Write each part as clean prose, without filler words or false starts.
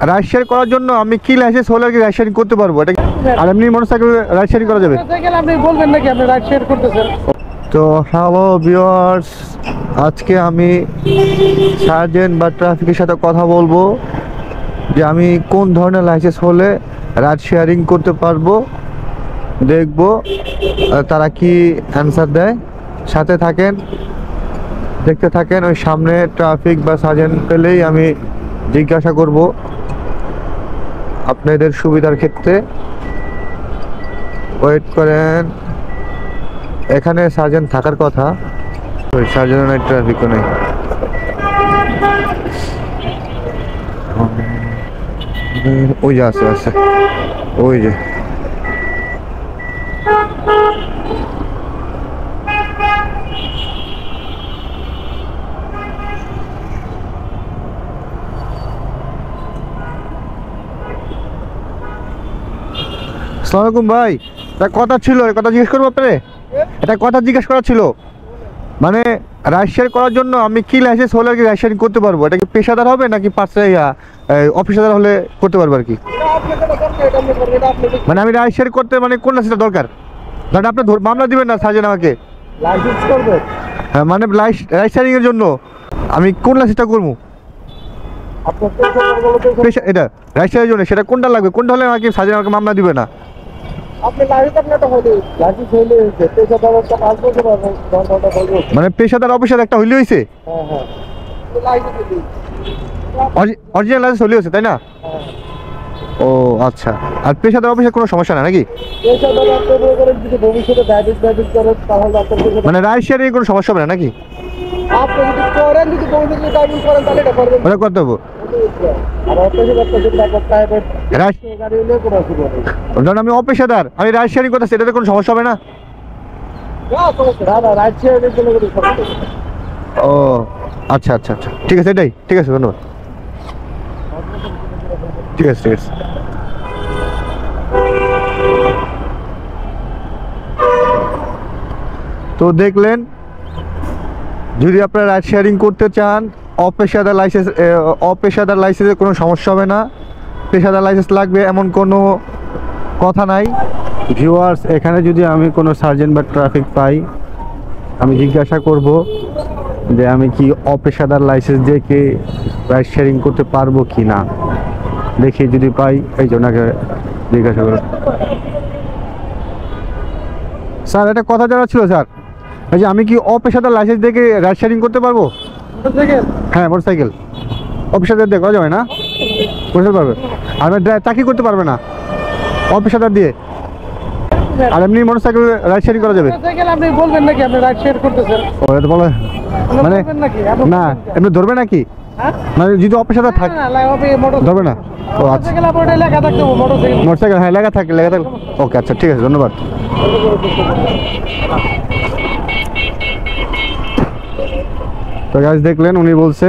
Ride share করার জন্য আমি কি লাইসেন্স হলে কি রাইড শেয়ারিং করতে পারবো? এটা আর এমনি মোটরসাইকেল রাইড শেয়ারিং করা যাবে? মোটরসাইকেল আপনি বলবেন নাকি আপনি রাইড শেয়ার করতেছেন? তো হ্যালো ভিউয়ার্স, আজকে আমি সার্জেন্ট বা ট্রাফিকের সাথে কথা বলবো যে আমি কোন ধরনের লাইসেন্স হলে রাইড শেয়ারিং করতে পারবো, দেখবো তারা কি অ্যান্সার দেয়। সাথে থাকেন, দেখতে থাকেন। ওই সামনে ট্রাফিক বা সার্জেন্ট পেলেই আমি জিজ্ঞাসা করব আপনাদের সুবিধার ক্ষেত্রে। ওয়েট করেন, এখানে সার্জেন্ট থাকার কথা, ওই সার্জেন্ট নাই, ট্রাফিকও নেই। ওই যে আছে আছে, ওই যে আসসালামু আলাইকুম ভাই, একটা কথা ছিল, কথা জিজ্ঞেস করবো আপনারে? একটা কথা জিজ্ঞেস করা ছিল, মানে রাইড শেয়ার করার জন্য আমি কি লাইসেন্স হলে আর কি রাইড শেয়ারিং করতে পারবো? এটা কি পেশাদার হবে নাকি অফিসাদার হলে করতে পারবো আর কি? মানে আমি রাইড শেয়ার করতে মানে কোন লাইসেন্সটা দরকার? ধরেন আপনি মামলা দিবেন না সার্জেন্ট আমাকে, লাইসেন্স করবে? হ্যাঁ, মানে রাইড শেয়ারিং এর জন্য আমি কোন লাইসেন্সটা করবো? এটা রাইড শেয়ারের জন্য সেটা কোনটা লাগবে? কোনটা হলে আমাকে সার্জেন্ট আমাকে মামলা দিবে না? মানে পেশাদার অফিসার একটা হইলে হয়েছে, অরিজিনাল লাইসেন্স হইলে হয়েছে, তাই না? ও আচ্ছা, আর পেশাদার অফিসের কোনো সমস্যা না নাকি? মানে রাইড শেয়ারিং কোনো সমস্যা হবে না নাকি? ওটা করতে হবে। ধরুন আমি অপেশাদার, আমি রাইড শেয়ারিং করতেছি, এটাতে কোনো সমস্যা হবে না? ও আচ্ছা আচ্ছা আচ্ছা, ঠিক আছে, এটাই ঠিক আছে, ধন্যবাদ। ঠিক আছে ঠিক আছে। তো দেখলেন, যদি আপনারা রাইড শেয়ারিং করতে চান অপেশাদার লাইসেন্সে কোনো সমস্যা হবে না, পেশাদার লাইসেন্স লাগবে এমন কোনো কথা নাই। ভিউয়ার্স, এখানে যদি আমি কোনো সার্জেন্ট বা ট্রাফিক পাই, আমি জিজ্ঞাসা করব যে আমি কি অপেশাদার লাইসেন্স দিয়ে কি রাইড শেয়ারিং করতে পারবো কি না, দেখি যদি পাই এই জন্যকে জিজ্ঞাসা করব। স্যার, একটা কথা জানা ছিল স্যার, এই যে আমি কি অপেশাদার লাইসেন্স দিয়ে রাইড শেয়ারিং করতে পারবো? হ্যাঁ, মোটরসাইকেল অপেশাদার দিয়ে করা যাবে না? করতে পারবে, আর চাকরি করতে পারবে না অপেশাদার দিয়ে? আর এমনি মোটরসাইকেল রাইড শেয়ারিং করা যাবে? আপনি বলবেন নাকি আপনি রাইড শেয়ার করতেছেন? ও এটা বলে মানে না, এমনি ধরবে নাকি? মানে যদি অপেশাদার থাকে ধরবে না? ও আচ্ছা, মোটরসাইকেল হ্যাঁ লেখা থাকে, ওকে আচ্ছা ঠিক আছে, ধন্যবাদ। তো গাইস, দেখলেন উনি বলছে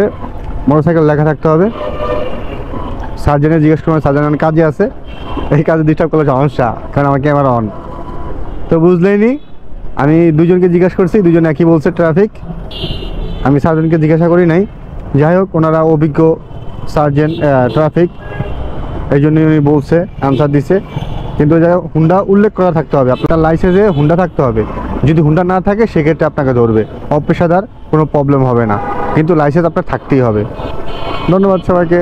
মোটরসাইকেল লেখা থাকতে হবে। সার্জেন্টে জিজ্ঞেস করবেন, সার্জেন্ট কাজে আছে, এই কাজে ডিস্টার্ব করলে সমস্যা, কারণ আমার ক্যামেরা অন। তো বুঝলেনি, আমি দুজনকে জিজ্ঞাসা করছি, দুজন একই বলছে ট্রাফিক। আমি সার্জেন্টকে জিজ্ঞাসা করি নাই। যাই হোক, ওনারা অভিজ্ঞ সার্জেন্ট ট্রাফিক, এই জন্যই উনি বলছে, অ্যান্সার দিছে। কিন্তু যাই হোক, হুন্ডা উল্লেখ করা থাকতে হবে, আপনার লাইসেন্সে হুন্ডা থাকতে হবে। যদি হুন্ডা না থাকে সেক্ষেত্রে আপনাকে ধরবে, অপেশাদার কোনো প্রবলেম হবে না, কিন্তু লাইসেন্স আপনার থাকতেই হবে। ধন্যবাদ সবাইকে।